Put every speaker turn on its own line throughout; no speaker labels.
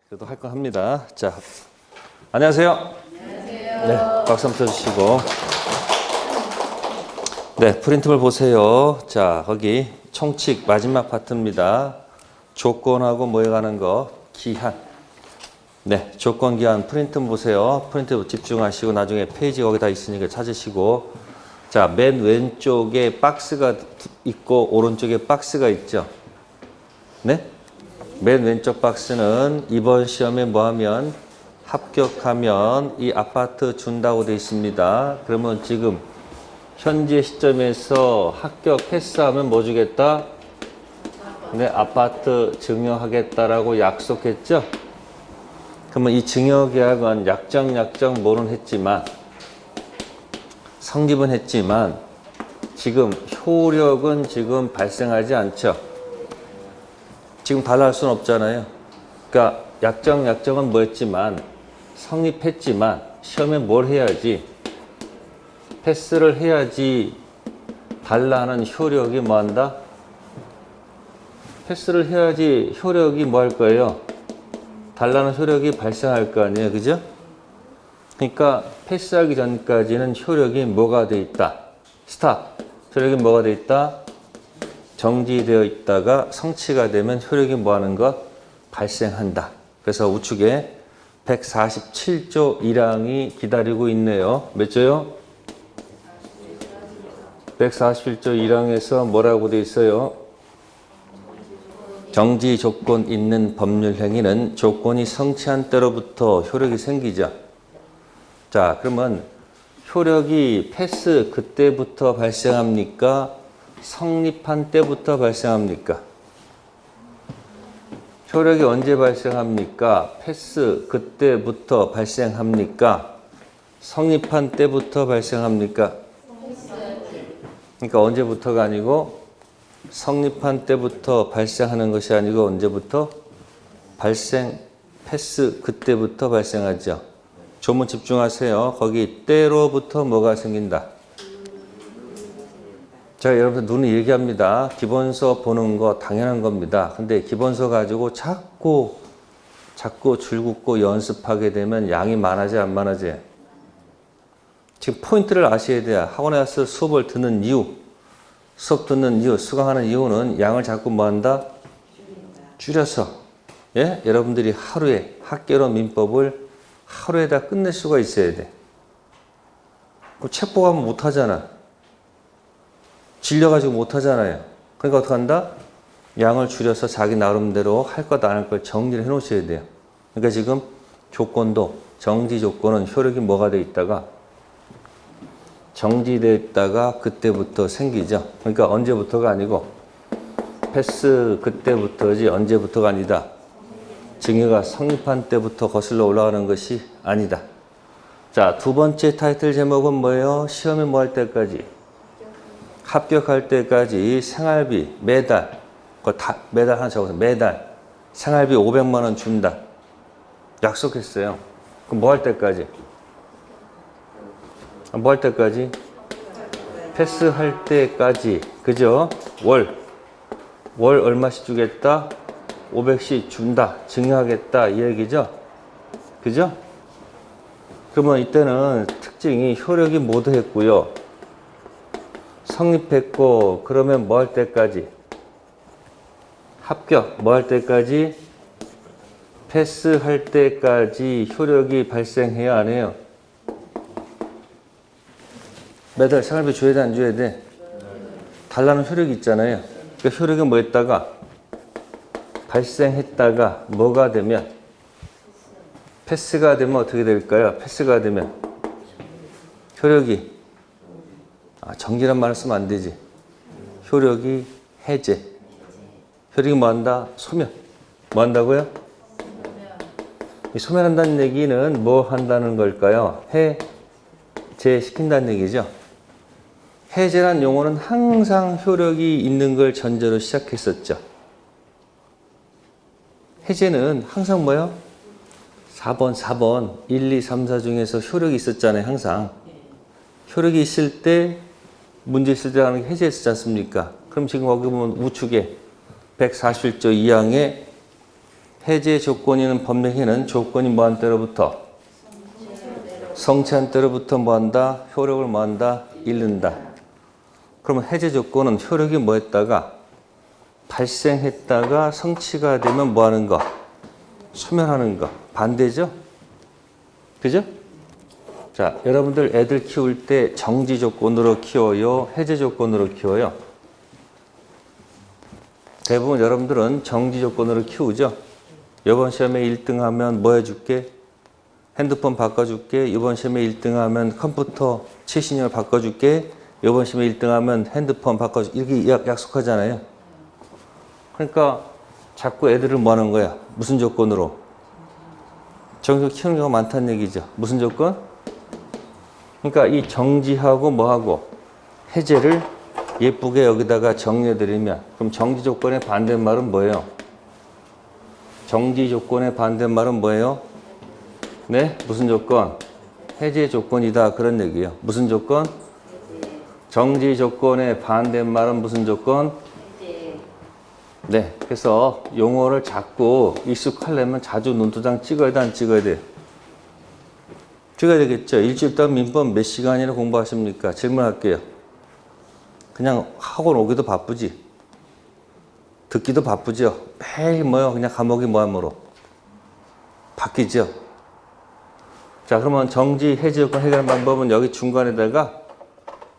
그래도 할 거 합니다. 자, 안녕하세요. 안녕하세요. 네, 박수 한번 쳐주시고. 네, 프린트물 보세요. 자, 거기 총칙 마지막 파트입니다. 조건하고 모여가는 거, 기한. 네, 조건, 기한, 프린트 보세요. 프린트 집중하시고 나중에 페이지 거기 다 있으니까 찾으시고. 자, 맨 왼쪽에 박스가 있고 오른쪽에 박스가 있죠. 네? 맨 왼쪽 박스는 이번 시험에 뭐하면 합격하면 이 아파트 준다고 되어 있습니다. 그러면 지금 현재 시점에서 합격 패스하면 뭐 주겠다? 네, 아파트 증여하겠다라고 약속했죠? 그러면 이 증여계약은 약정 뭐는 했지만 성립은 했지만 지금 효력은 지금 발생하지 않죠. 지금 달라할 수는 없잖아요. 그러니까 약정은 뭐 했지만 성립했지만 시험에 뭘 해야지? 패스를 해야지 달라하는 효력이 뭐 한다? 패스를 해야지 효력이 뭐 할 거예요? 달라는 효력이 발생할 거 아니에요. 그죠? 그러니까 패스하기 전까지는 효력이 뭐가 돼 있다? 스탑. 효력이 뭐가 돼 있다? 정지되어 있다가 성취가 되면 효력이 뭐 하는 것? 발생한다. 그래서 우측에 147조 1항이 기다리고 있네요. 몇 조요? 147조 1항에서 뭐라고 돼 있어요? 정지 조건 있는 법률 행위는 조건이 성취한 때로부터 효력이 생기죠. 자, 그러면 효력이 패스 그때부터 발생합니까? 성립한 때부터 발생합니까? 효력이 언제 발생합니까? 패스 그때부터 발생합니까? 성립한 때부터 발생합니까? 그러니까 언제부터가 아니고 성립한 때부터 발생하는 것이 아니고 언제부터? 패스 그때부터 발생하죠. 조문 집중하세요. 거기 때로부터 뭐가 생긴다? 제가 여러분들 눈을 얘기합니다. 기본서 보는 거 당연한 겁니다. 근데 기본서 가지고 자꾸 줄긋고 연습하게 되면 양이 많아지 안 많아지? 지금 포인트를 아셔야 돼요. 학원에 와서 수업을 듣는 이유, 수강하는 이유는 양을 자꾸 뭐 한다? 줄여서. 예? 여러분들이 하루에 학개론 민법을 하루에 다 끝낼 수가 있어야 돼. 책 보고 하면 못 하잖아. 질려가지고 못 하잖아요. 그러니까 어떻게 한다? 양을 줄여서 자기 나름대로 할 것 안 할 걸 정리를 해 놓으셔야 돼요. 그러니까 지금 조건도 정지 조건은 효력이 뭐가 돼 있다가 정지되어 있다가 그때부터 생기죠. 그러니까 언제부터가 아니고 패스 그때부터지 언제부터가 아니다. 증여가 성립한 때부터 거슬러 올라가는 것이 아니다. 자, 두 번째 타이틀 제목은 뭐예요? 시험에 뭐 할 때까지? 합격할 때까지 생활비 매달, 매달 하나 적어서 매달 생활비 500만 원 준다. 약속했어요. 그럼 뭐 할 때까지? 뭐 할 때까지? 패스할 때까지. 그죠? 월 얼마씩 주겠다? 500씩 준다. 증여하겠다. 이 얘기죠? 그죠? 그러면 이때는 특징이 효력이 모두했고요. 성립했고, 그러면 뭐 할 때까지? 합격. 뭐 할 때까지? 패스할 때까지 효력이 발생해야 안 해요? 매달 생활비 줘야 돼, 안 줘야 돼? 달라는 효력이 있잖아요. 그러니까 효력이 뭐 했다가? 발생했다가 뭐가 되면? 패스가 되면 어떻게 될까요? 패스가 되면 효력이 정지란 말을 쓰면 안 되지. 효력이 해제. 효력이 뭐 한다? 소멸. 뭐 한다고요? 소멸한다는 얘기는 뭐 한다는 걸까요? 해제시킨다는 얘기죠. 해제란 용어는 항상 효력이 있는 걸 전제로 시작했었죠. 해제는 항상 뭐요? 4번 1, 2, 3, 4 중에서 효력이 있었잖아요. 항상. 효력이 있을 때 문제 있을 때 하는 게 해제했지 않습니까? 그럼 지금 거기 보면 우측에 141조 2항에 해제 조건이 있는 법령에는 조건이 뭐한 때로부터? 성취한 때로부터 뭐한다? 효력을 뭐한다? 잃는다. 그러면 해제 조건은 효력이 뭐했다가 발생했다가 성취가 되면 뭐하는 거? 소멸하는 거. 반대죠? 그죠? 자, 여러분들 애들 키울 때 정지 조건으로 키워요? 해제 조건으로 키워요? 대부분 여러분들은 정지 조건으로 키우죠? 이번 시험에 1등 하면 뭐 해줄게? 핸드폰 바꿔줄게. 이번 시험에 1등 하면 컴퓨터 최신형을 바꿔줄게. 이번 시험에 1등 하면 핸드폰 바꿔줄게. 이렇게 약속하잖아요. 그러니까 자꾸 애들을 뭐 하는 거야? 무슨 조건으로? 정지로 키우는 경우가 많다는 얘기죠. 무슨 조건? 그러니까 이 정지하고 뭐하고 해제를 예쁘게 여기다가 정리해드리면 그럼 정지 조건의 반대말은 뭐예요? 정지 조건의 반대말은 뭐예요? 네? 무슨 조건? 해제 조건이다. 그런 얘기예요. 무슨 조건? 정지 조건의 반대말은 무슨 조건? 네. 그래서 용어를 자꾸 익숙하려면 자주 눈도장 찍어야 돼, 안 찍어야 돼? 찍어야 되겠죠. 일주일 동안 민법 몇 시간이나 공부하십니까? 질문할게요. 그냥 학원 오기도 바쁘지. 듣기도 바쁘죠. 매일 뭐요? 그냥 과목이 뭐하므로 바뀌죠. 자, 그러면 정지 해제 조건 해결하는 방법은 여기 중간에다가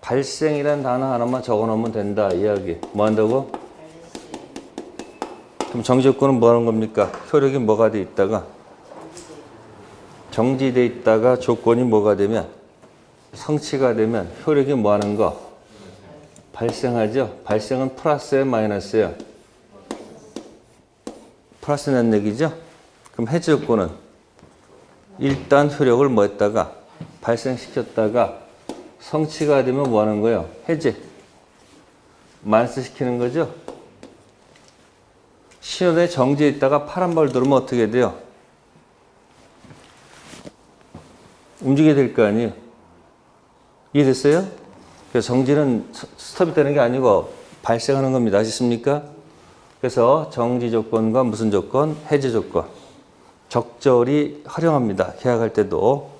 발생이라는 단어 하나만 적어놓으면 된다. 이야기. 뭐 한다고? 그럼 정지 조건은 뭐 하는 겁니까? 효력이 뭐가 돼 있다가 정지돼 있다가 조건이 뭐가 되면 성취가 되면 효력이 뭐 하는 거? 발생하죠. 발생은 플러스예요, 마이너스예요? 플러스 낸 얘기죠. 그럼 해제 조건은 일단 효력을 뭐 했다가 발생시켰다가 성취가 되면 뭐 하는 거예요? 해제. 마이너스 시키는 거죠. 신호대에 정지해 있다가 파란 불 들어오면 어떻게 돼요? 움직여야 될 거 아니에요? 이해됐어요? 그래서 정지는 스톱이 되는 게 아니고 발생하는 겁니다. 아시습니까? 그래서 정지 조건과 무슨 조건? 해제 조건. 적절히 활용합니다. 계약할 때도.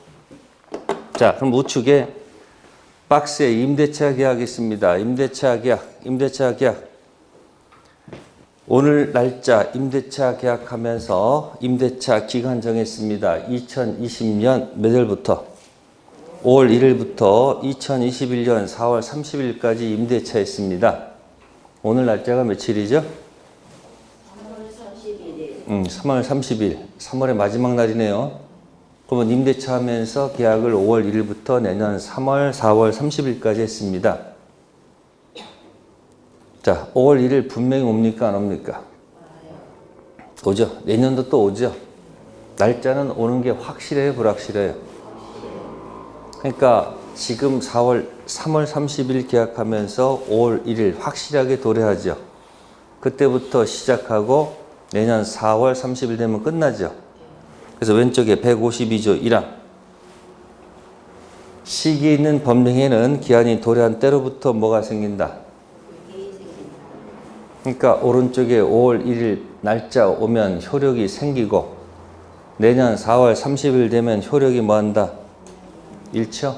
자, 그럼 우측에 박스에 임대차 계약이 있습니다. 임대차 계약. 오늘 날짜 임대차 계약하면서 임대차 기간 정했습니다. 2020년 몇 월부터? 5월 1일부터 2021년 4월 30일까지 임대차 했습니다. 오늘 날짜가 며칠이죠? 3월 30일. 3월의 마지막 날이네요. 그러면 임대차 하면서 계약을 5월 1일부터 내년 3월, 4월 30일까지 했습니다. 자, 5월 1일 분명히 옵니까? 안 옵니까? 오죠. 내년도 또 오죠. 날짜는 오는 게 확실해요? 불확실해요? 그러니까 지금 3월 30일 계약하면서 5월 1일 확실하게 도래하죠. 그때부터 시작하고 내년 4월 30일 되면 끝나죠. 그래서 왼쪽에 152조 1항. 시기 있는 법령에는 기한이 도래한 때로부터 뭐가 생긴다? 그러니까 오른쪽에 5월 1일 날짜 오면 효력이 생기고 내년 4월 30일 되면 효력이 뭐한다? 잃죠?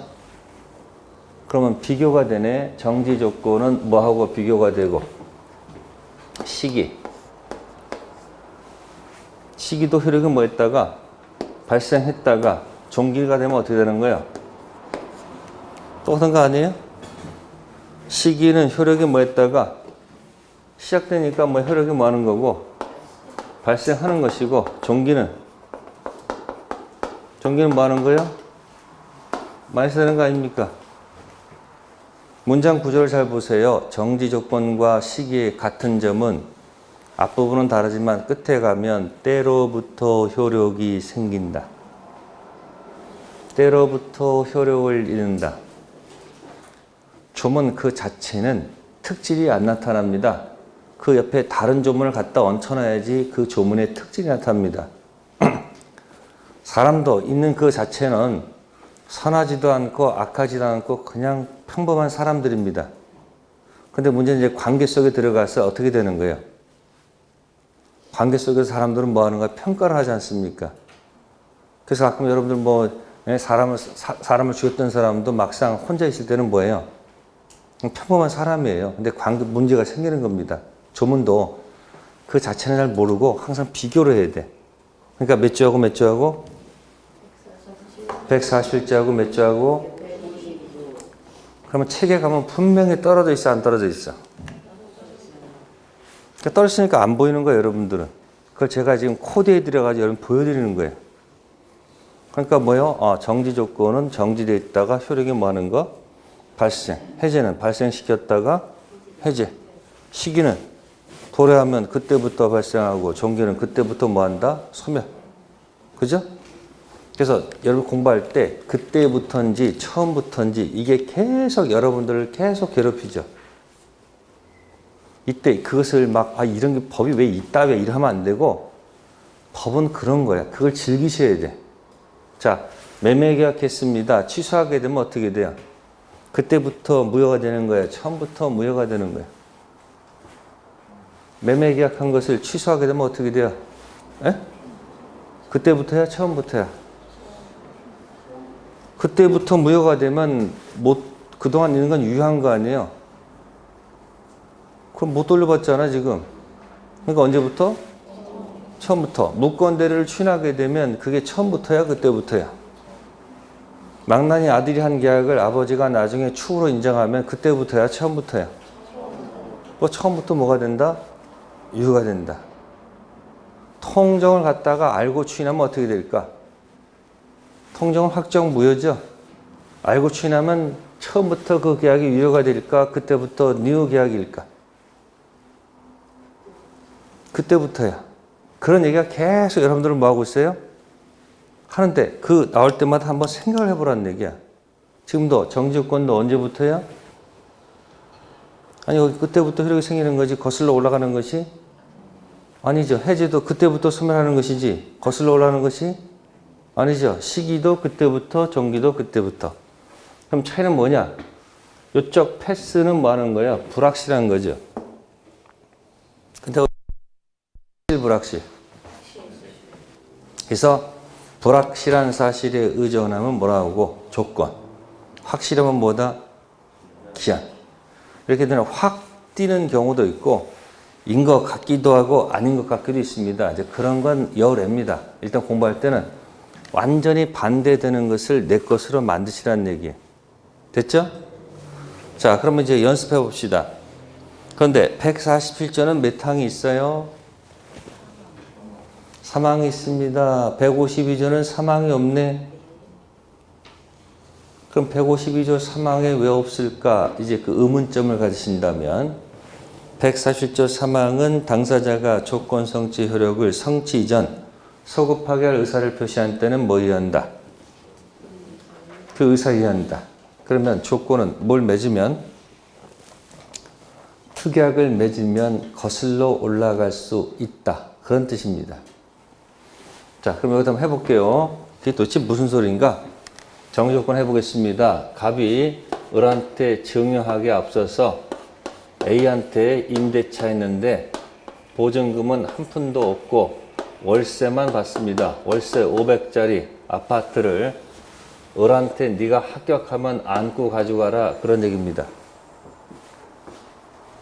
그러면 비교가 되네. 정지 조건은 뭐하고 비교가 되고 시기도 효력이 뭐 했다가 발생했다가 종기가 되면 어떻게 되는 거예요? 똑같은 거 아니에요? 시기는 효력이 뭐 했다가 시작되니까 뭐 효력이 뭐 하는 거고 발생하는 것이고 종기는 뭐 하는 거예요? 많이 쓰는 거 아닙니까? 문장 구조를 잘 보세요. 정지 조건과 시기의 같은 점은 앞부분은 다르지만 끝에 가면 때로부터 효력이 생긴다. 때로부터 효력을 잃는다. 조문 그 자체는 특질이 안 나타납니다. 그 옆에 다른 조문을 갖다 얹혀놔야지 그 조문의 특질이 나타납니다. 사람도 있는 그 자체는 선하지도 않고 악하지도 않고 그냥 평범한 사람들입니다. 근데 문제는 이제 관계 속에 들어가서 어떻게 되는 거예요? 관계 속에서 사람들은 뭐 하는가? 평가를 하지 않습니까? 그래서 가끔 여러분들 뭐 사람을 죽였던 사람도 막상 혼자 있을 때는 뭐예요? 평범한 사람이에요. 근데 관계 문제가 생기는 겁니다. 조문도 그 자체는 잘 모르고 항상 비교를 해야 돼. 그러니까 몇 조하고 몇 조하고 141조하고 몇 조하고 그러면 책에 가면 분명히 떨어져 있어, 안 떨어져 있어? 그러니까 떨어지니까 안 보이는 거예요, 여러분들은. 그걸 제가 지금 코드에 들여가지고 여러분 보여드리는 거예요. 그러니까 뭐요? 정지 조건은 정지되어 있다가 효력이 뭐 하는 거? 발생. 해제는 발생시켰다가 해제. 시기는 도래하면 그때부터 발생하고 종결은 그때부터 뭐 한다? 소멸. 그죠? 그래서 여러분 공부할 때 그때부터인지 처음부터인지 이게 계속 여러분들을 계속 괴롭히죠. 이때 그것을 막 이런 게 법이 왜 있다 왜 이러면 안 되고 법은 그런 거야. 그걸 즐기셔야 돼. 자, 매매 계약했습니다. 취소하게 되면 어떻게 돼요? 그때부터 무효가 되는 거예요. 처음부터 무효가 되는 거예요. 매매 계약한 것을 취소하게 되면 어떻게 돼요? 에? 그때부터야? 처음부터야? 그때부터 무효가 되면 그동안 있는 건 유효한 거 아니에요? 그럼 못 돌려받잖아, 지금. 그러니까 언제부터? 처음부터. 무권대리를 추인하게 되면 그게 처음부터야, 그때부터야? 망나니 아들이 한 계약을 아버지가 나중에 추후로 인정하면 그때부터야, 처음부터야? 처음부터 뭐가 된다? 유효가 된다. 통정을 갖다가 알고 추인하면 어떻게 될까? 통정은 확정 무효죠? 알고 추인하면 처음부터 그 계약이 유효가 될까? 그때부터 뉴 계약일까? 그때부터야. 그런 얘기가 계속 여러분들은 뭐 하고 있어요? 하는데 그 나올 때마다 한번 생각을 해보라는 얘기야. 지금도 정지요건도 언제부터야? 아니 그때부터 효력이 생기는 거지 거슬러 올라가는 것이? 아니죠. 해제도 그때부터 소멸하는 것이지 거슬러 올라가는 것이? 아니죠. 시기도 그때부터 정기도 그때부터. 그럼 차이는 뭐냐? 이쪽 패스는 뭐 하는 거야? 불확실한 거죠. 근데 불확실. 그래서 불확실한 사실에 의존하면 뭐라고 하고? 조건. 확실하면 뭐다? 기한. 이렇게 되면 확 뛰는 경우도 있고 인 것 같기도 하고 아닌 것 같기도 있습니다. 이제 그런 건 여우랍니다. 일단 공부할 때는 완전히 반대되는 것을 내 것으로 만드시라는 얘기예요. 됐죠? 자, 그러면 이제 연습해 봅시다. 그런데 147조는 몇 항이 있어요? 3항이 있습니다. 152조는 3항이 없네. 그럼 152조 3항에 왜 없을까? 이제 그 의문점을 가지신다면 147조 3항은 당사자가 조건 성취 효력을 성취 이전 소급하게 할 의사를 표시한 때는 뭐 의한다? 그 의사에 의한다. 그러면 조건은 뭘 맺으면? 특약을 맺으면 거슬러 올라갈 수 있다. 그런 뜻입니다. 자, 그럼 여기서 한번 해볼게요. 그게 도대체 무슨 소리인가? 정조건 해보겠습니다. 갑이 을한테 증여하기 앞서서 A한테 임대차 했는데 보증금은 한 푼도 없고 월세만 받습니다. 월세 500짜리 아파트를 을한테 네가 합격하면 안고 가져가라 그런 얘기입니다.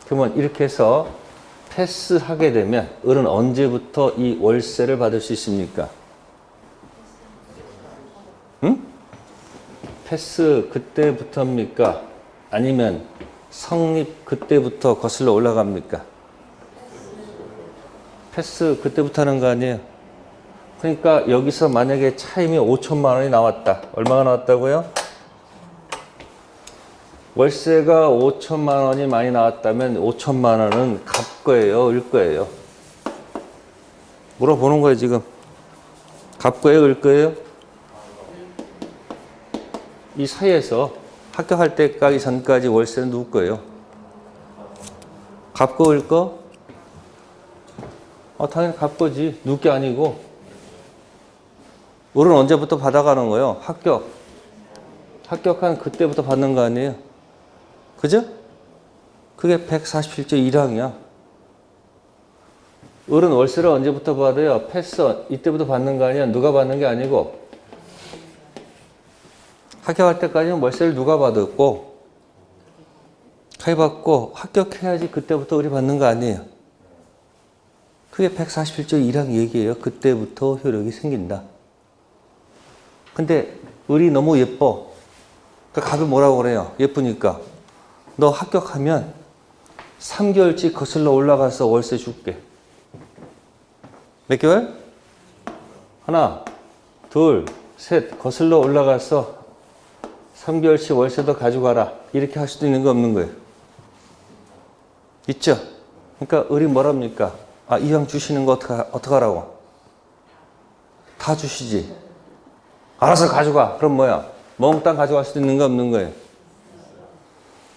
그러면 이렇게 해서 패스하게 되면 을은 언제부터 이 월세를 받을 수 있습니까? 응? 패스 그때부터입니까? 아니면 성립 그때부터 거슬러 올라갑니까? 패스 그때부터 하는 거 아니에요? 그러니까 여기서 만약에 차임이 5천만 원이 나왔다. 얼마가 나왔다고요? 월세가 5천만 원이 많이 나왔다면 5천만 원은 값 거예요? 을 거예요? 물어보는 거예요 지금. 값 거예요? 을 거예요? 이 사이에서 합격할 때까지 전까지 월세는 누구 거예요? 값 거, 을 거? 당연히 값 거지. 누구 게 아니고. 을은 언제부터 받아가는 거예요? 합격한 그때부터 받는 거 아니에요? 그죠? 그게 147조 1항이야. 을은 월세를 언제부터 받아요? 패스 이때부터 받는 거 아니야? 누가 받는 게 아니고. 합격할 때까지는 월세를 누가 받았고 가입받고 합격해야지 그때부터 을이 받는 거 아니에요. 그게 141조 1항 얘기예요. 그때부터 효력이 생긴다. 근데 을이 너무 예뻐. 그러니까 갑이 뭐라고 그래요? 예쁘니까. 너 합격하면 3개월치 거슬러 올라가서 월세 줄게. 몇 개월? 하나, 둘, 셋. 거슬러 올라가서 3개월치 월세도 가져가라. 이렇게 할 수도 있는 거 없는 거예요. 있죠? 그러니까 을이 뭐랍니까? 아, 이왕 주시는 거 어떡하라고? 다 주시지. 알아서 가져가. 그럼 뭐야? 몽땅 가져갈 수도 있는 거 없는 거예요.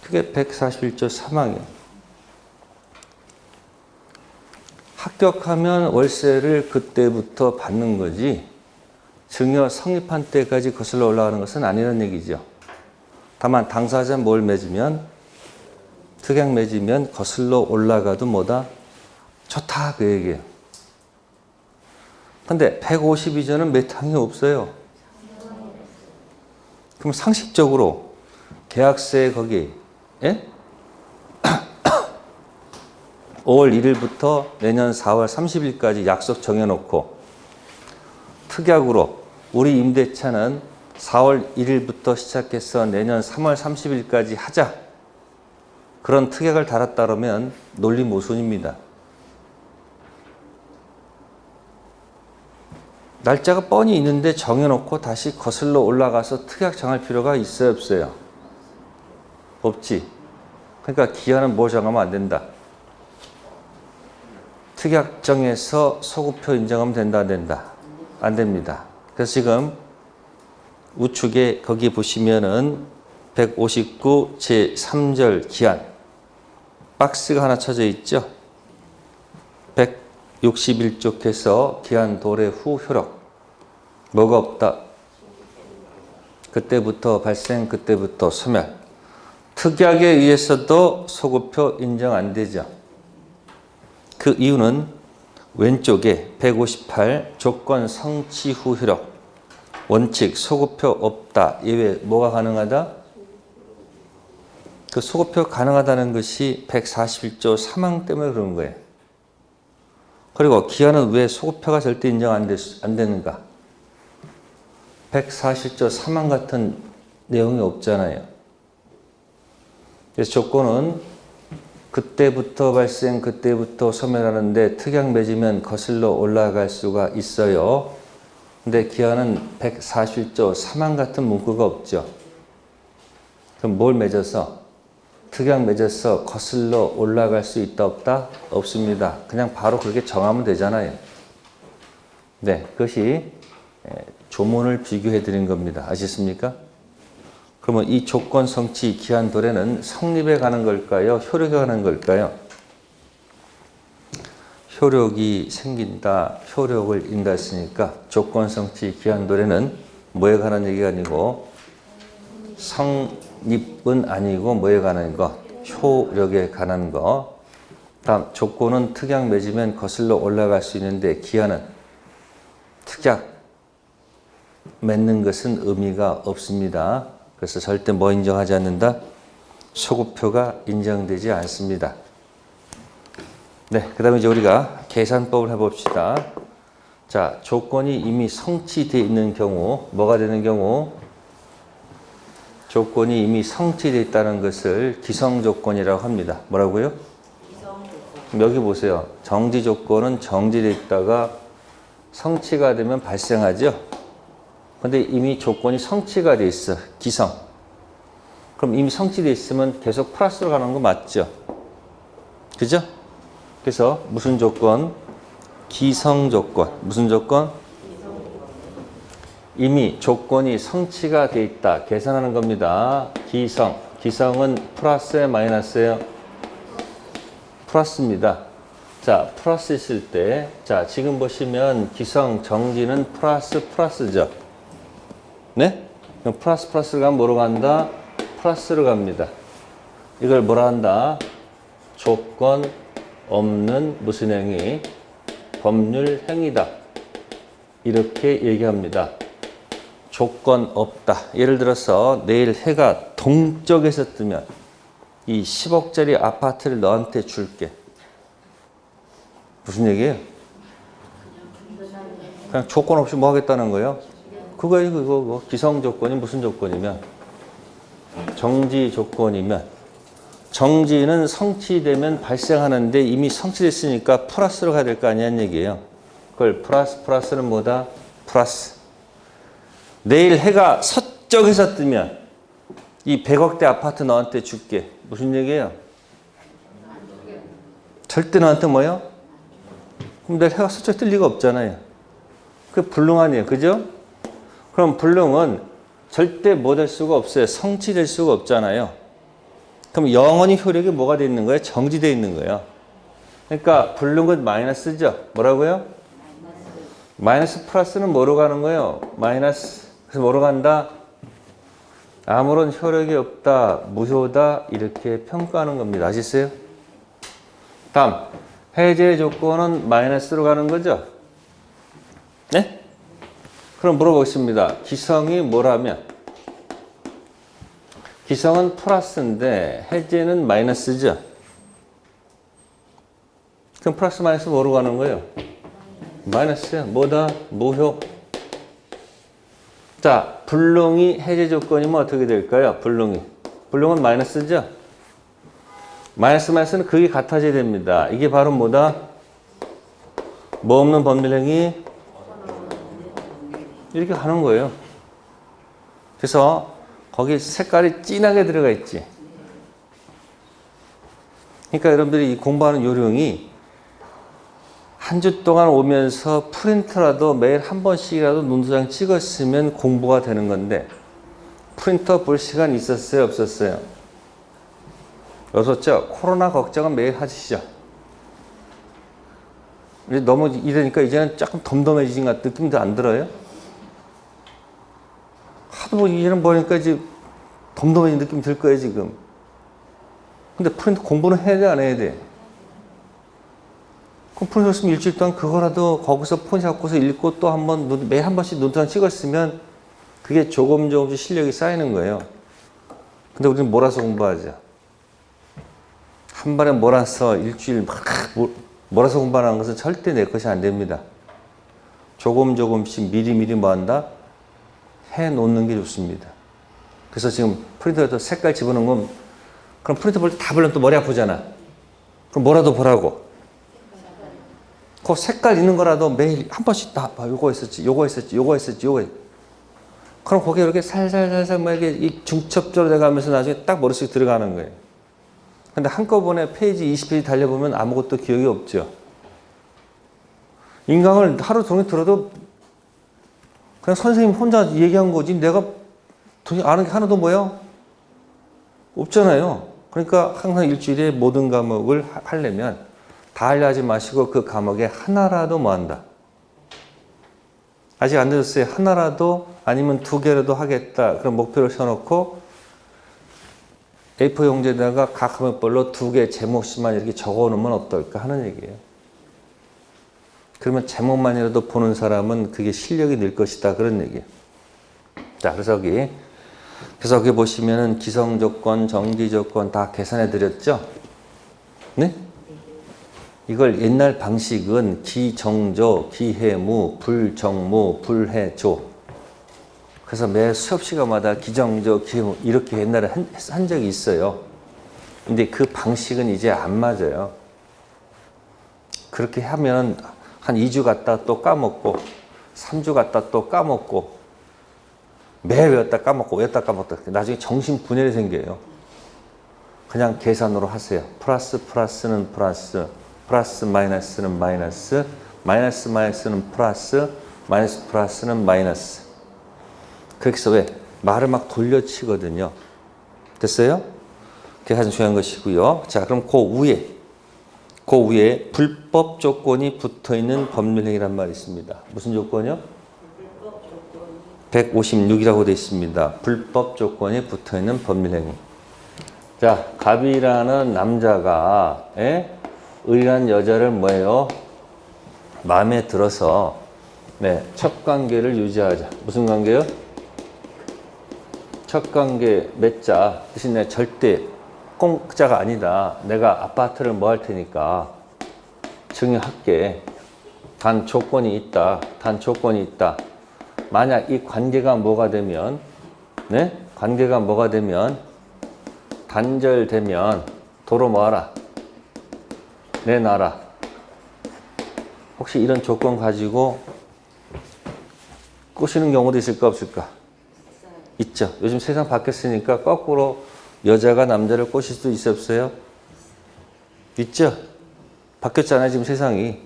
그게 141조 3항이에요. 합격하면 월세를 그때부터 받는 거지 증여 성립한 때까지 거슬러 올라가는 것은 아니라는 얘기죠. 다만 당사자 뭘 맺으면 특약 맺으면 거슬러 올라가도 뭐다? 좋다 그 얘기예요. 근데 152조는 몇 항이 없어요. 그럼 상식적으로 계약서에 거기 5월 1일부터 내년 4월 30일까지 약속 정해놓고 특약으로 우리 임대차는 4월 1일부터 시작해서 내년 3월 30일까지 하자. 그런 특약을 달았다 그러면 논리 모순입니다. 날짜가 뻔히 있는데 정해놓고 다시 거슬러 올라가서 특약 정할 필요가 있어요, 없어요? 없지. 그러니까 기한은 뭘 정하면 안 된다. 특약 정해서 소급표 인정하면 된다, 안 된다? 안 됩니다. 그래서 지금 우측에 거기 보시면은 159 제3절 기한 박스가 하나 쳐져 있죠. 161쪽에서 기한 도래 후 효력 뭐가 없다. 그때부터 발생, 그때부터 소멸. 특약에 의해서도 소급표 인정 안 되죠. 그 이유는 왼쪽에 158 조건 성취 후 효력 원칙 소급표 없다. 예외 뭐가 가능하다? 그 소급표 가능하다는 것이 141조 3항 때문에 그런 거예요. 그리고 기한은 왜 소급표가 절대 인정 안 되는가? 140조 3항 같은 내용이 없잖아요. 그래서 조건은 그때부터 발생, 그때부터 소멸하는데 특약 맺으면 거슬러 올라갈 수가 있어요. 근데 기한은 141조 3항 같은 문구가 없죠. 그럼 뭘 맺어서? 특약 맺어서 거슬러 올라갈 수 있다, 없다? 없습니다. 그냥 바로 그렇게 정하면 되잖아요. 네, 그것이 조문을 비교해 드린 겁니다. 아시겠습니까? 그러면 이 조건 성취 기한 도래는 성립에 가는 걸까요? 효력에 가는 걸까요? 효력이 생긴다, 효력을 인다 했으니까 조건 성취 기한 도래는 뭐에 관한 얘기가 아니고 성립은 아니고 뭐에 관한 것? 효력에 관한 것. 다음 조건은 특약 맺으면 거슬러 올라갈 수 있는데 기한은 특약 맺는 것은 의미가 없습니다. 그래서 절대 뭐 인정하지 않는다? 소급표가 인정되지 않습니다. 네, 그 다음에 이제 우리가 계산법을 해봅시다. 자, 조건이 이미 성취되어 있는 경우, 뭐가 되는 경우? 조건이 이미 성취되어 있다는 것을 기성조건이라고 합니다. 뭐라고요? 기성조건. 여기 보세요. 정지조건은 정지되어 있다가 성취가 되면 발생하죠? 근데 이미 조건이 성취가 돼 있어. 기성. 그럼 이미 성취돼 있으면 계속 플러스로 가는 거 맞죠? 그죠? 그래서 무슨 조건? 기성 조건. 무슨 조건? 이미 조건이 성취가 돼 있다. 계산하는 겁니다. 기성. 기성은 플러스에 마이너스예요? 플러스입니다. 자, 플러스 있을 때, 자, 지금 보시면 기성 정지는 플러스죠? 네? 그럼 플러스로 가면 뭐로 간다? 플러스로 갑니다. 이걸 뭐라 한다? 조건 없는 무슨 행위? 법률 행위다. 이렇게 얘기합니다. 조건 없다. 예를 들어서 내일 해가 동쪽에서 뜨면 이 10억짜리 아파트를 너한테 줄게. 무슨 얘기예요? 그냥 조건 없이 뭐 하겠다는 거예요? 그거 기성 조건이 무슨 조건이면 정지 조건이면 정지는 성취되면 발생하는데 이미 성취됐으니까 플러스로 가야 될 거 아니냐는 얘기예요. 그걸 플러스는 뭐다? 플러스. 내일 해가 서쪽에서 뜨면 이 100억대 아파트 너한테 줄게. 무슨 얘기예요? 절대 너한테 뭐예요? 그럼 내일 해가 서쪽에 뜰 리가 없잖아요. 그게 불능 아니에요. 그죠? 그럼 불능은 절대 뭐 될 수가 없어요. 성취될 수가 없잖아요. 그럼 영원히 효력이 뭐가 돼 있는 거예요? 정지되어 있는 거예요. 그러니까 불능은 마이너스죠. 뭐라고요? 마이너스 플러스는 뭐로 가는 거예요? 마이너스. 그래서 뭐로 간다? 아무런 효력이 없다, 무효다 이렇게 평가하는 겁니다. 아시겠어요? 다음, 해제 조건은 마이너스로 가는 거죠? 네? 그럼 물어보겠습니다. 기성이 뭐라면? 기성은 플러스인데 해제는 마이너스죠? 그럼 플러스 마이너스 뭐로 가는 거예요? 마이너스요. 뭐다? 무효. 자, 불능이 해제 조건이면 어떻게 될까요? 불능은 마이너스죠? 마이너스는 그게 같아져야 됩니다. 이게 바로 뭐다? 뭐 없는 법률행위? 이렇게 가는 거예요. 그래서 거기 색깔이 진하게 들어가 있지. 그러니까 여러분들이 이 공부하는 요령이 한 주 동안 오면서 프린터라도 매일 한 번씩이라도 눈도장 찍었으면 공부가 되는 건데 프린터 볼 시간 있었어요? 없었어요? 없었죠? 코로나 걱정은 매일 하시죠. 너무 이러니까 이제는 조금 덤덤해지신 것 같은 느낌도 안 들어요? 하도 이제는 보니까 이제 덤덤해진 느낌이 들 거예요, 지금. 근데 프린터 공부는 해야 돼, 안 해야 돼? 그럼 프린터 쓰면 일주일 동안 그거라도 거기서 폰 잡고서 읽고 또 한 번, 매일 한 번씩 노트만 찍었으면 그게 조금씩 실력이 쌓이는 거예요. 근데 우리는 몰아서 공부하죠. 한 번에 몰아서 일주일 막 몰아서 공부하는 것은 절대 내 것이 안 됩니다. 조금씩 미리미리 뭐 한다? 해 놓는 게 좋습니다. 그래서 지금 프린터에서 색깔 집어넣은 건 그럼 프린터 볼 때 다 보려면 또 머리 아프잖아. 그럼 뭐라도 보라고. 그 색깔 있는 거라도 매일 한 번씩 다 봐. 요거 있었지. 그럼 거기에 이렇게 살살살살 뭐 이렇게 중첩적으로 돼가면서 나중에 딱 머릿속에 들어가는 거예요. 근데 한꺼번에 페이지 20페이지 달려보면 아무것도 기억이 없죠. 인강을 하루 종일 들어도 그냥 선생님 혼자 얘기한 거지 내가 아는 게 하나도 뭐예요? 없잖아요. 그러니까 항상 일주일에 모든 과목을 하려면 다 하려 하지 마시고 그 과목에 하나라도 뭐 한다. 아직 안 늦었어요. 하나라도 아니면 2개라도 하겠다. 그런 목표를 세워놓고 A4 용지에다가 각 과목별로 2개 제목씩만 이렇게 적어놓으면 어떨까 하는 얘기예요. 그러면 제목만이라도 보는 사람은 그게 실력이 늘 것이다. 그런 얘기예요. 자, 그래서 여기 보시면은 기성조건, 정지조건 다 계산해 드렸죠? 네? 이걸 옛날 방식은 기정조, 기해무, 불정무, 불해조. 그래서 매 수업 시간마다 기정조, 기해무 이렇게 옛날에 한 적이 있어요. 근데 그 방식은 이제 안 맞아요. 그렇게 하면 한 2주 갔다 또 까먹고 3주 갔다 또 까먹고 매일 외웠다 까먹고 외웠다 까먹다 나중에 정신분열이 생겨요. 그냥 계산으로 하세요. 플러스는 플러스, 플러스 마이너스는 마이너스, 마이너스 마이너스는 플러스, 마이너스 플러스는 마이너스. 그렇게 해서 왜? 말을 막 돌려치거든요. 됐어요? 그게 가장 중요한 것이고요. 자, 그럼 그 위에 불법 조건이 붙어있는 법률행위란 말이 있습니다. 무슨 조건이요? 156이라고 되어 있습니다. 불법 조건이 붙어있는 법률행위. 자, 갑이라는 남자가 을이라는 여자를 뭐예요? 마음에 들어서 네, 첫 관계를 유지하자. 무슨 관계요? 첫 관계 맺자. 대신에 절대 공짜가 아니다. 내가 아파트를 뭐 할 테니까 증여할게. 단 조건이 있다. 단 조건이 있다. 만약 이 관계가 뭐가 되면, 네? 관계가 뭐가 되면, 단절되면, 도로 뭐하라? 내놔라. 혹시 이런 조건 가지고 꼬시는 경우도 있을까, 없을까? 있죠. 요즘 세상 바뀌었으니까 거꾸로 여자가 남자를 꼬실 수도 있어, 없어요? 있죠? 바뀌었잖아요, 지금 세상이.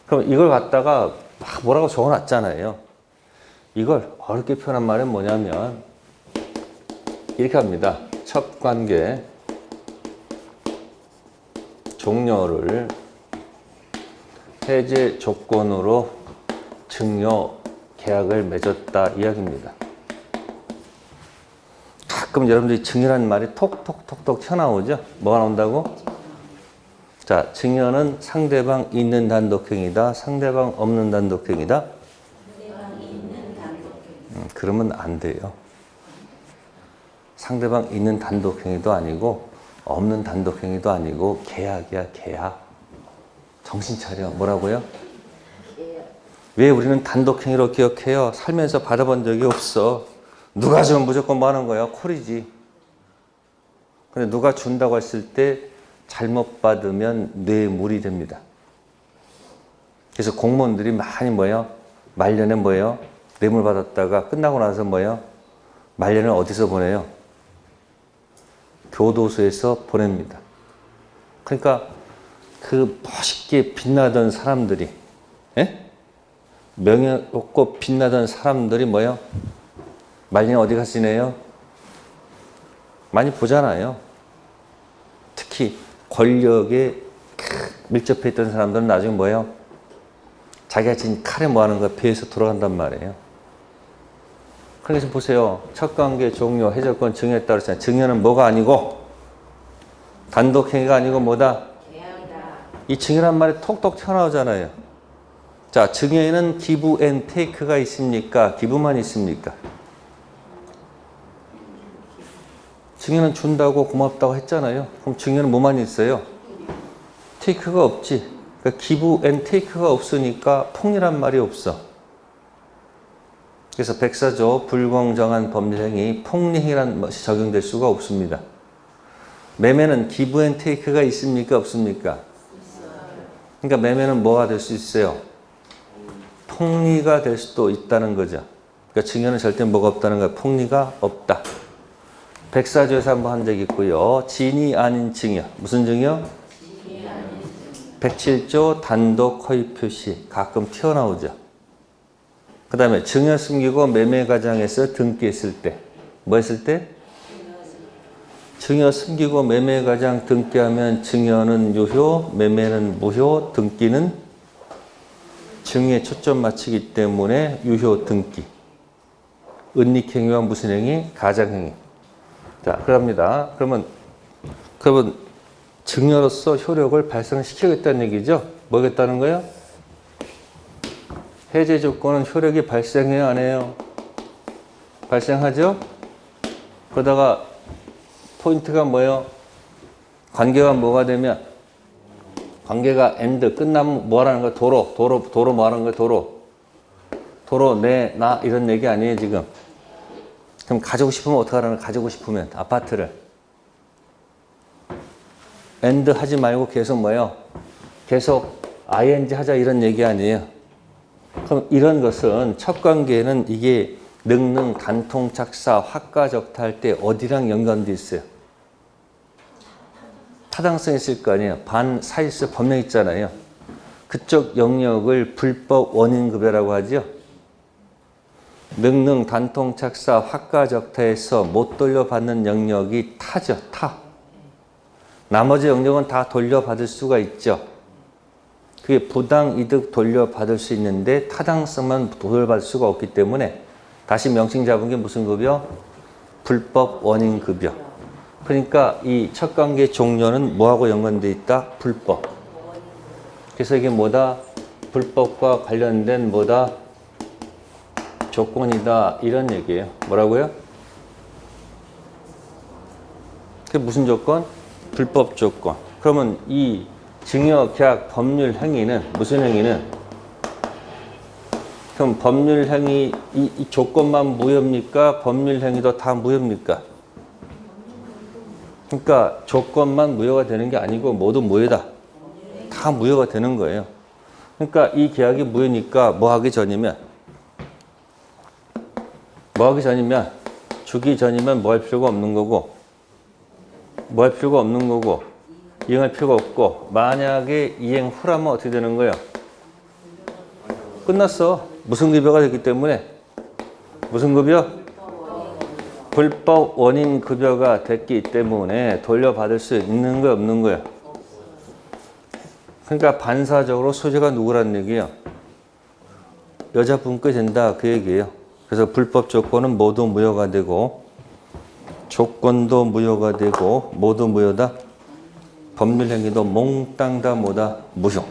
그럼 이걸 갖다가 막 뭐라고 적어놨잖아요. 이걸 어렵게 표현한 말은 뭐냐면 이렇게 합니다. 첫 관계 종료를 해제 조건으로 증여 계약을 맺었다 이야기입니다. 가끔 여러분들이 증여라는 말이 톡톡톡톡 튀어나오죠? 뭐가 나온다고? 자, 증여는 상대방 있는 단독행위다. 상대방 없는 단독행위다.
상대방 있는 단독행위.
그러면 안 돼요. 상대방 있는 단독행위도 아니고 없는 단독행위도 아니고 계약이야, 계약. 정신 차려. 뭐라고요? 왜 우리는 단독행위로 기억해요? 살면서 받아본 적이 없어. 누가 주면 무조건 뭐 하는 거야? 콜이지. 근데 누가 준다고 했을 때 잘못 받으면 뇌물이 됩니다. 그래서 공무원들이 많이 뭐예요? 말년에 뭐예요? 뇌물 받았다가 끝나고 나서 뭐예요? 말년을 어디서 보내요? 교도소에서 보냅니다. 그러니까 그 멋있게 빛나던 사람들이, 예? 명예롭고 빛나던 사람들이 뭐예요? 말년에 어디 가서 지내요? 많이 보잖아요. 특히 권력에 밀접해 있던 사람들은 나중에 뭐예요? 자기가 진 칼에 뭐 하는 거야? 배에서 돌아간단 말이에요. 그래서 보세요. 첫 관계 종료, 해적권 증여했다고 그랬잖아요. 증여는 뭐가 아니고 단독행위가 아니고 뭐다?
계약이다.
이 증여란 말이 톡톡 튀어나오잖아요. 자, 증여에는 기부 앤 테이크가 있습니까? 기부만 있습니까? 증여는 준다고 고맙다고 했잖아요. 그럼 증여는 뭐만 있어요? 테이크가 없지. 그러니까 기부 앤 테이크가 없으니까 폭리란 말이 없어. 그래서 백사조 불공정한 범죄행위 폭리행위란 것이 적용될 수가 없습니다. 매매는 기부 앤 테이크가 있습니까? 없습니까? 그러니까 매매는 뭐가 될 수 있어요? 폭리가 될 수도 있다는 거죠. 그러니까 증여는 절대 뭐가 없다는 거야. 폭리가 없다. 백사조에서 한번 한 적이 있고요. 진이 아닌 증여. 무슨 증여? 107조 단독 허위 표시. 가끔 튀어나오죠. 그 다음에 증여 숨기고 매매 과정에서 등기했을 때. 뭐 했을 때? 증여 숨기고 매매 과정 등기하면 증여는 유효, 매매는 무효, 등기는 증여에 초점 맞추기 때문에 유효 등기. 은닉행위와 무슨 행위? 가장행위. 자, 그럽니다. 그러면 증여로서 효력을 발생시키겠다는 얘기죠? 뭐겠다는 거예요? 해제 조건은 효력이 발생해요, 안 해요? 발생하죠? 그러다가 포인트가 뭐예요? 관계가 뭐가 되면 관계가 엔드 끝나면 뭐 하라는 거야? 도로 뭐 하는 거야? 도로 내 나 이런 얘기 아니에요, 지금. 그럼 가지고 싶으면 어떻게 하라는 거야? 가지고 싶으면 아파트를 엔드 하지 말고 계속 뭐예요? 계속 ing 하자 이런 얘기 아니에요. 그럼 이런 것은 첫 관계는 이게 능능, 단통, 착사, 화가적타 할 때 어디랑 연관돼 있어요? 타당성 있을 거 아니에요. 반사일수 법령 있잖아요. 그쪽 영역을 불법 원인급여라고 하죠. 능능, 단통, 착사, 화가적타에서 못 돌려받는 영역이 타죠. 타. 나머지 영역은 다 돌려받을 수가 있죠. 그게 부당이득 돌려받을 수 있는데 타당성만 돌려받을 수가 없기 때문에 다시 명칭 잡은 게 무슨 급여? 불법 원인급여. 그러니까 이 첫관계 종료는 뭐하고 연관돼 있다? 불법. 그래서 이게 뭐다? 불법과 관련된 뭐다? 조건이다. 이런 얘기예요. 뭐라고요? 그게 무슨 조건? 불법 조건. 그러면 이 증여, 계약, 법률 행위는 무슨 행위는? 그럼 법률 행위 이 조건만 무효입니까? 법률 행위도 다 무효입니까? 그러니까 조건만 무효가 되는 게 아니고 모두 무효다. 다 무효가 되는 거예요. 그러니까 이 계약이 무효니까 뭐 하기 전이면 주기 전이면 뭐 할 필요가 없는 거고 뭐 할 필요가 없는 거고 이행할 필요가 없고 만약에 이행 후라면 어떻게 되는 거예요? 끝났어. 무승급여가 됐기 때문에 무슨 급여? 불법 원인 급여가 됐기 때문에 돌려받을 수 있는 거예요, 없는 거예요? 그러니까 반사적으로 소재가 누구라는 얘기예요? 여자분께 된다 그 얘기예요. 그래서 불법 조건은 모두 무효가 되고 조건도 무효가 되고 모두 무효다. 법률 행위도 몽땅 다 뭐다? 무효.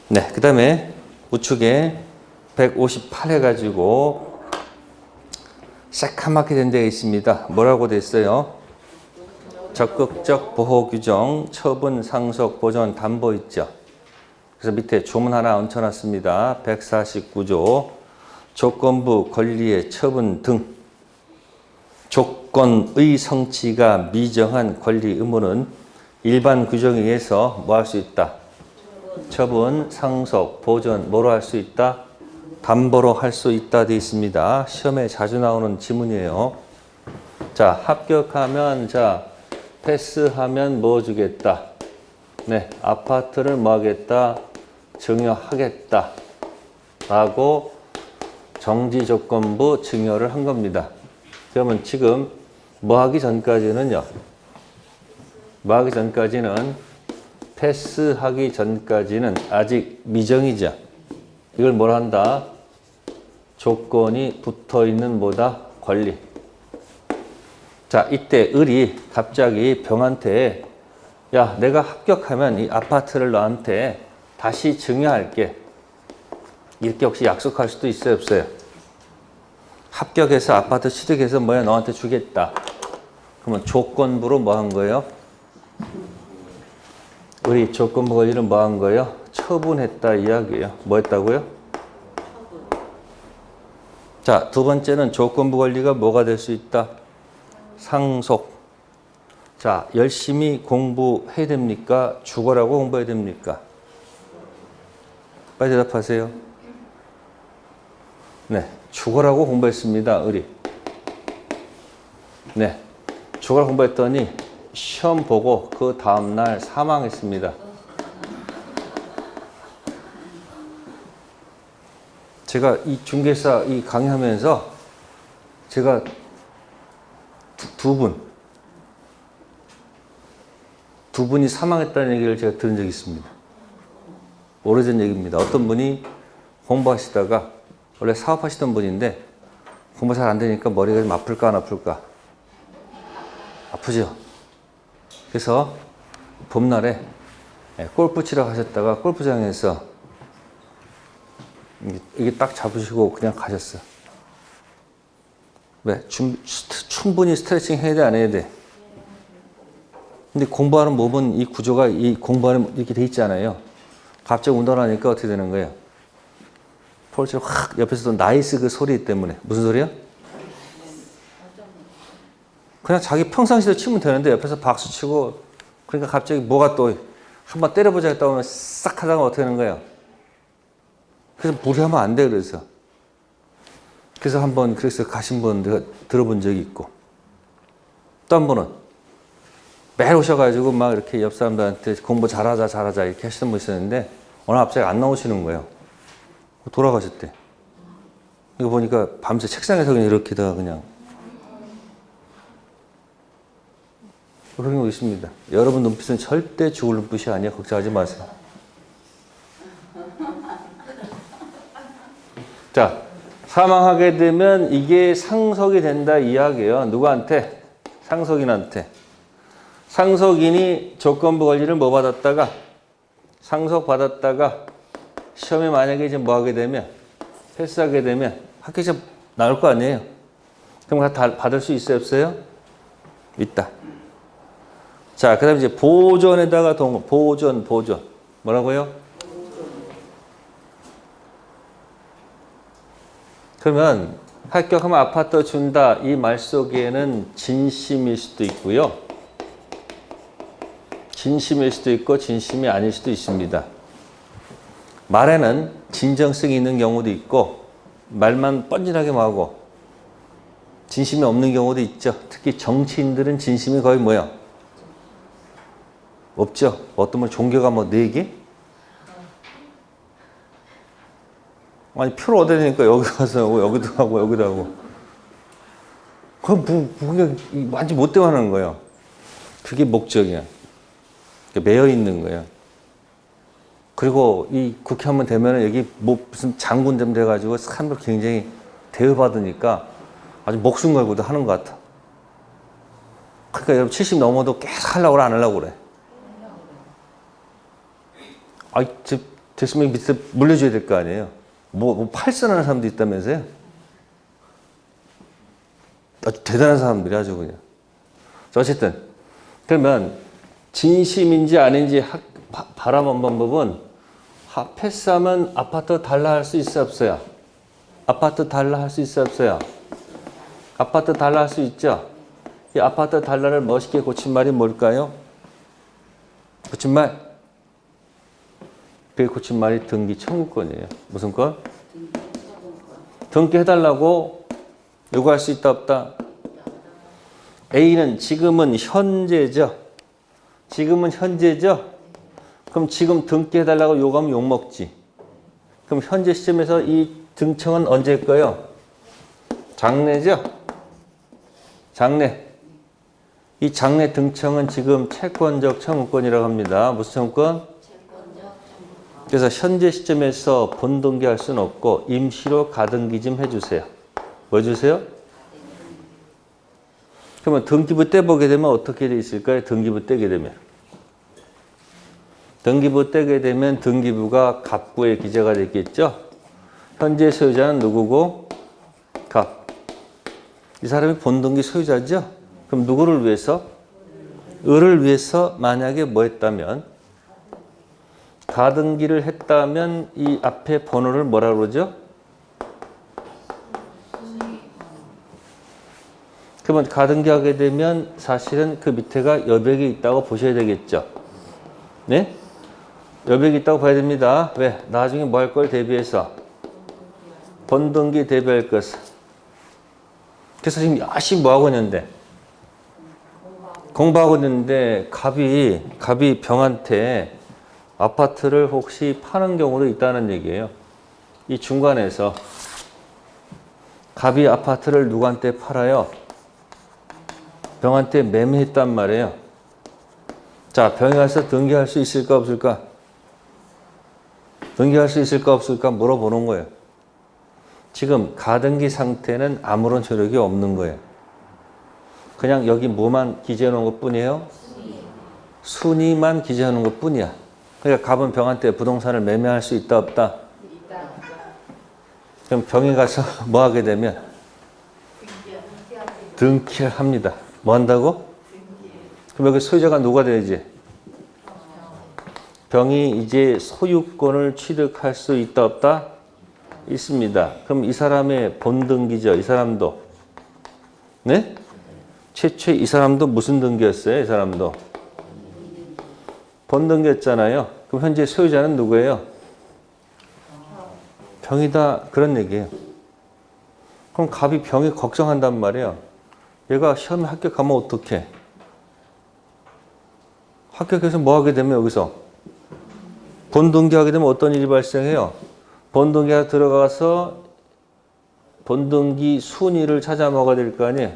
네, 그 다음에 우측에 158 해가지고 새카맣게 된 데가 있습니다. 뭐라고 됐어요? 적극적 보호 규정, 처분, 상속, 보전, 담보 있죠. 그래서 밑에 조문 하나 얹혀놨습니다. 149조 조건부 권리의 처분 등 조건의 성취가 미정한 권리 의무는 일반 규정에 의해서 뭐 할 수 있다? 처분, 상속, 보전 뭐로 할 수 있다? 담보로 할 수 있다 되어 있습니다. 시험에 자주 나오는 지문이에요. 자, 합격하면 자 패스하면 뭐 주겠다? 네, 아파트를 뭐 하겠다? 증여하겠다. 라고 정지조건부 증여를 한 겁니다. 그러면 지금 뭐 하기 전까지는요? 뭐 하기 전까지는 패스하기 전까지는 아직 미정이죠. 이걸 뭐라 한다? 조건이 붙어있는 뭐다? 권리. 자, 이때 을이 갑자기 병한테 야, 내가 합격하면 이 아파트를 너한테 다시 증여할게. 이렇게 혹시 약속할 수도 있어요, 없어요? 합격해서 아파트 취득해서 뭐야 너한테 주겠다. 그러면 조건부로 뭐 한 거예요? 우리 조건부 권리를 뭐 한 거예요? 처분했다 이야기예요. 뭐 했다고요? 자, 두 번째는 조건부 권리가 뭐가 될 수 있다? 상속. 자, 열심히 공부해야 됩니까? 죽어라고 공부해야 됩니까? 빨리 대답하세요. 네, 죽어라고 공부했습니다. 을이. 네, 죽어라고 공부했더니 시험 보고 그 다음날 사망했습니다. 제가 이 중개사 이 강의하면서 제가 두 분이 사망했다는 얘기를 제가 들은 적이 있습니다. 오래전 얘기입니다. 어떤 분이 공부하시다가 원래 사업하시던 분인데 공부 잘 안 되니까 머리가 좀 아플까 안 아플까? 아프죠? 그래서 봄날에 골프 치러 가셨다가 골프장에서 이게 딱 잡으시고 그냥 가셨어요. 왜? 충분히 스트레칭 해야 돼, 안 해야 돼? 근데 공부하는 몸은 이 구조가 이 공부하는 이렇게 돼 있잖아요. 갑자기 운동하니까 어떻게 되는 거예요? 폴치를 확 옆에서도 나이스 그 소리 때문에. 무슨 소리야? 그냥 자기 평상시대로 치면 되는데 옆에서 박수 치고 그러니까 갑자기 뭐가 또 한번 때려보자 했다 보면 싹 하다가 어떻게 하는 거예요? 그래서 무리하면 안 돼, 그래서. 그래서 한번 그래서 가신 분 내가 들어본 적이 있고 또 한 번은 매일 오셔가지고 막 이렇게 옆 사람들한테 공부 잘하자 이렇게 하시던 분 있었는데 오늘 갑자기 안 나오시는 거예요. 돌아가셨대. 이거 보니까 밤새 책상에서 그냥 이렇게다가 그냥 그런 거 있습니다. 여러분 눈빛은 절대 죽을 눈빛이 아니에요. 걱정하지 마세요. 자, 사망하게 되면 이게 상속이 된다 이야기예요. 누구한테? 상속인한테. 상속인이 조건부 권리를 뭐 받았다가 상속받았다가 시험에 만약에 이제 뭐 하게 되면, 패스하게 되면 합격자 나올 거 아니에요? 그럼 다 받을 수 있어요, 없어요? 있다. 자, 그 다음에 이제 보존에다가 보존. 뭐라고요? 그러면 합격하면 아파트 준다. 이 말 속에는 진심일 수도 있고요. 진심일 수도 있고 진심이 아닐 수도 있습니다. 말에는 진정성이 있는 경우도 있고 말만 뻔질하게 하고 진심이 없는 경우도 있죠. 특히 정치인들은 진심이 거의 뭐야? 없죠. 어떤 분 종교가 뭐 4개? 아니 표를 얻어야 되니까 여기 가서 여기도 하고 여기도 하고 그럼 그게 완전 못되게 하는 거예요. 그게 목적이야. 매여 있는 거예요. 그리고 이 국회의원 되면 여기 뭐 무슨 장군 좀 돼가지고 사람들 굉장히 대우받으니까 아주 목숨 걸고도 하는 것 같아. 그러니까 여러분 70 넘어도 계속 하려고 그래 안 하려고 그래. 아이 됐으면 밑에 물려줘야 될 거 아니에요. 뭐 팔선하는 사람도 있다면서요? 아주 대단한 사람들이 아주 그냥. 어쨌든 그러면 진심인지 아닌지 바라본 방법은 패스하면 아파트 달라 할 수 있어 없어요? 아파트 달라 할 수 있어 없어요? 아파트 달라 할 수 있죠? 이 아파트 달라를 멋있게 고친 말이 뭘까요? 고친 말? 그 고친 말이 등기 청구권이에요. 무슨 건? 등기해달라고 요구할 수 있다 없다? A는 지금은 현재죠. 지금은 현재죠. 그럼 지금 등기해달라고 요구하면 욕먹지. 그럼 현재 시점에서 이 등청은 언제일 거예요? 장래죠. 장래. 이 장래 등청은 지금 채권적 청구권이라고 합니다. 무슨 청구권? 그래서 현재 시점에서 본등기할 수는 없고 임시로 가등기 좀 해주세요. 뭐 해주세요? 그러면 등기부 떼보게 되면 어떻게 돼 있을까요? 등기부 떼게 되면. 등기부 떼게 되면 등기부가 갑구에 기재가 됐겠죠? 현재 소유자는 누구고? 갑. 이 사람이 본등기 소유자죠? 그럼 누구를 위해서? 을을 위해서 만약에 뭐 했다면? 가등기를 했다면 이 앞에 번호를 뭐라 그러죠? 그러면 가등기하게 되면 사실은 그 밑에가 여백이 있다고 보셔야 되겠죠. 네? 여백이 있다고 봐야 됩니다. 왜? 나중에 뭐 할 걸 대비해서 본등기 대비할 것을. 그래서 지금 열심히 뭐 하고 있는데? 공부하고 있는데 갑이 병한테 아파트를 혹시 파는 경우도 있다는 얘기예요. 이 중간에서 갑이 아파트를 누구한테 팔아요? 병한테 매매했단 말이에요. 자, 병이 가서 등기할 수 있을까 없을까? 등기할 수 있을까 없을까 물어보는 거예요. 지금 가등기 상태는 아무런 효력이 없는 거예요. 그냥 여기 뭐만 기재해 놓은 것 뿐이에요? 순위만 기재해 놓은 것 뿐이야. 그러니까 갑은 병한테 부동산을 매매할 수 있다 없다? 그럼 병이 가서 뭐 하게 되면 등기를 합니다. 뭐 한다고? 그럼 여기 소유자가 누가 돼야지? 병이 이제 소유권을 취득할 수 있다 없다? 있습니다. 그럼 이 사람의 본등기죠. 이 사람도. 네? 최초에 이 사람도 무슨 등기였어요? 이 사람도. 본등기였잖아요. 그럼 현재 소유자는 누구예요? 병이다. 그런 얘기예요. 그럼 갑이 병이 걱정한단 말이에요. 얘가 시험에 합격하면 어떡해? 합격해서 뭐 하게 되면 여기서 본등기하게 되면 어떤 일이 발생해요? 본등기가 들어가서 본등기 순위를 찾아 먹어야 될 거 아니에요?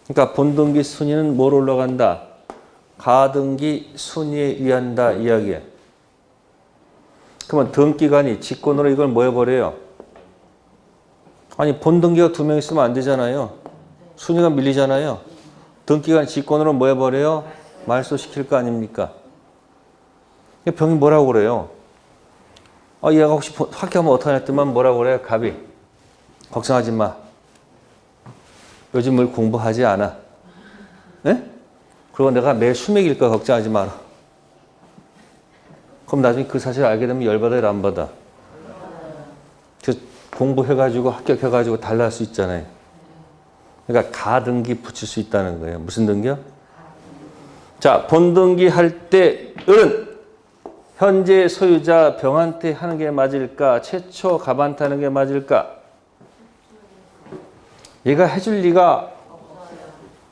그러니까 본등기 순위는 뭘 올라간다? 가등기 순위에 의한다 이야기예요. 그러면 등기관이 직권으로 이걸 뭐 해버려요? 아니 본등기가 2명 있으면 안 되잖아요. 순위가 밀리잖아요. 등기관이 직권으로 뭐 해버려요? 말소시킬 거 아닙니까? 병이 뭐라고 그래요? 얘가 혹시 학교하면 어떡하냐 했더만 뭐라고 그래요? 갑이. 걱정하지 마. 요즘 뭘 공부하지 않아. 예? 그리고 내가 매일 술 먹일 거야. 걱정하지 마라. 그럼 나중에 그 사실을 알게 되면 열받아요, 안 받아? 공부해가지고 합격해가지고 달라할 수 있잖아요. 그러니까 가등기 붙일 수 있다는 거예요. 무슨 등기요? 자, 본등기 할 때 을은 현재 소유자 병한테 하는 게 맞을까? 최초 갑한테 하는 게 맞을까? 얘가 해줄 리가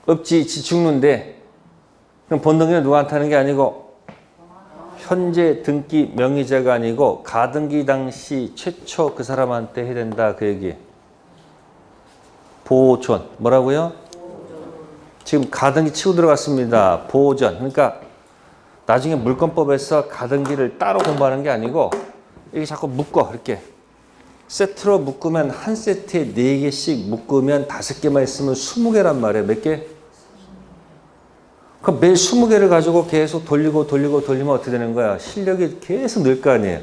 없지. 지 죽는데. 그럼 본등기는 누구한테 하는 게 아니고 현재 등기 명의자가 아니고 가등기 당시 최초 그 사람한테 해야 된다. 그 얘기. 보존. 뭐라고요? 지금 가등기 치고 들어갔습니다. 보존. 그러니까 나중에 물권법에서 가등기를 따로 공부하는 게 아니고 이게 자꾸 묶어. 이렇게. 세트로 묶으면 한 세트에 4개씩 묶으면 5개만 있으면 20개란 말이에요. 몇 개? 그럼 매일 20개를 가지고 계속 돌리면 어떻게 되는 거야? 실력이 계속 늘 거 아니에요.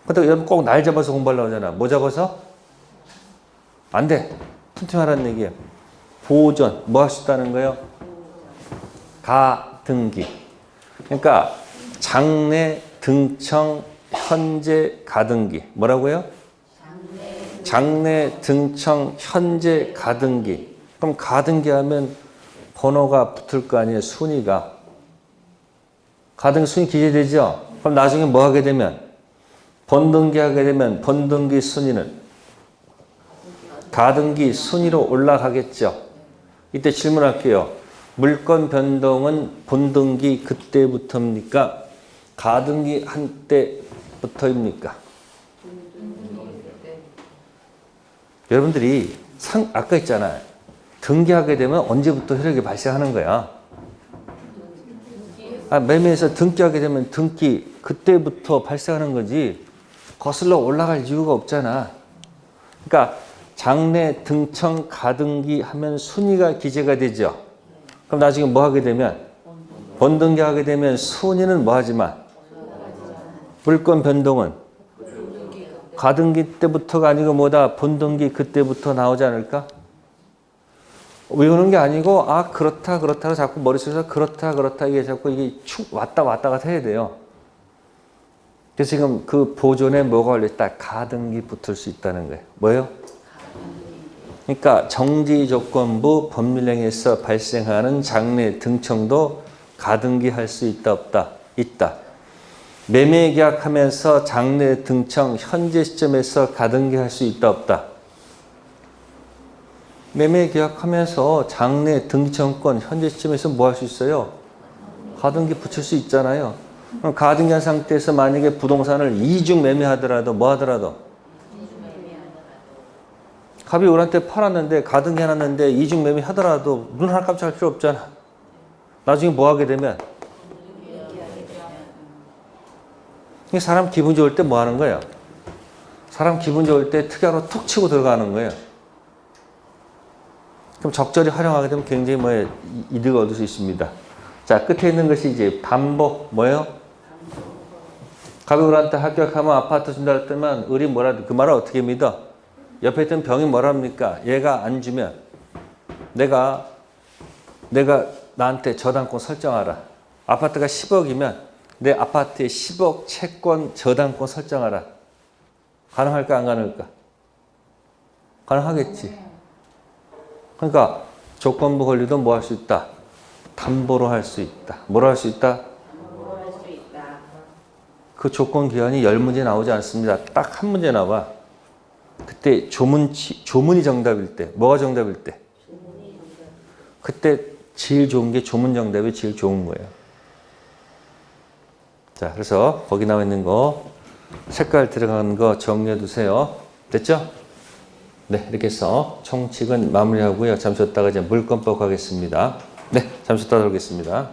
근데 여러분 꼭 날 잡아서 공부하려고 하잖아. 뭐 잡아서? 안 돼. 튼튼하라는 얘기예요. 보존. 뭐 할 수 있다는 거예요? 가등기. 그러니까 장래, 등청, 현재, 가등기. 뭐라고요? 장래, 등청, 현재, 가등기. 그럼 가등기 하면 번호가 붙을 거 아니에요. 순위가. 가등기 순위 기재되죠? 그럼 나중에 뭐 하게 되면? 본등기 하게 되면 본등기 순위는 가등기 순위로 올라가겠죠. 이때 질문할게요. 물권 변동은 본등기 그때부터입니까? 가등기 한때부터입니까? 여러분들이 아까 있잖아요. 등기하게 되면 언제부터 효력이 발생하는 거야? 매매에서 등기하게 되면 등기 그때부터 발생하는 거지 거슬러 올라갈 이유가 없잖아. 그러니까 장래, 등청, 가등기 하면 순위가 기재가 되죠. 그럼 나중에 뭐 하게 되면 본등기 하게 되면 순위는 뭐 하지만 물권 변동은 가등기 때부터가 아니고 뭐다 본등기 그때부터 나오지 않을까? 외우는 게 아니고 그렇다 자꾸 머릿속에서 그렇다 이게 자꾸 이게 축 왔다 갔다 해야 돼요. 그래서 지금 그 보존에 뭐가 걸려있다? 가등기 붙을 수 있다는 거예요. 뭐예요? 그러니까 정지조건부 법률행위에서 발생하는 장래 등청도 가등기 할 수 있다 없다? 있다. 매매 계약하면서 장래 등청 현재 시점에서 가등기 할 수 있다 없다? 매매 계약하면서 장래 등기청권 현재 시점에서 뭐 할 수 있어요? 가등기 붙일 수 있잖아요. 그럼 가등기한 상태에서 만약에 부동산을 이중 매매하더라도 뭐 하더라도 갑이 우리한테 팔았는데 가등기 해놨는데 이중 매매하더라도 눈 하나 깜짝할 필요 없잖아. 나중에 뭐 하게 되면 사람 기분 좋을 때 뭐 하는 거예요? 사람 기분 좋을 때 특약으로 툭 치고 들어가는 거예요. 그럼 적절히 활용하게 되면 굉장히 이득을 얻을 수 있습니다. 자, 끝에 있는 것이 이제 반복 뭐예요? 갑이 우리한테 합격하면 아파트 준다 했더만 을이 뭐라 그 말을 어떻게 믿어? 옆에 있던 병이 뭐랍니까? 얘가 안 주면 내가 나한테 저당권 설정하라. 아파트가 10억이면 내 아파트에 10억 채권 저당권 설정하라. 가능할까 안 가능할까? 가능하겠지. 그러니까 조건부 권리도 뭐 할 수 있다? 담보로 할 수 있다. 뭐로 할 수 있다?
담보로 할 수 있다.
그 조건 기한이 10문제 나오지 않습니다. 딱 한 문제 나와. 그때 조문이 정답일 때, 뭐가 정답일 때? 그때 제일 좋은 게 조문 정답이 제일 좋은 거예요. 자, 그래서 거기 나와 있는 거 색깔 들어간 거 정리해 두세요. 됐죠? 네, 이렇게 해서 총칙은 마무리하고요. 잠시 쉬었다가 이제 물권법 가겠습니다. 네, 잠시 쉬었다 돌겠습니다.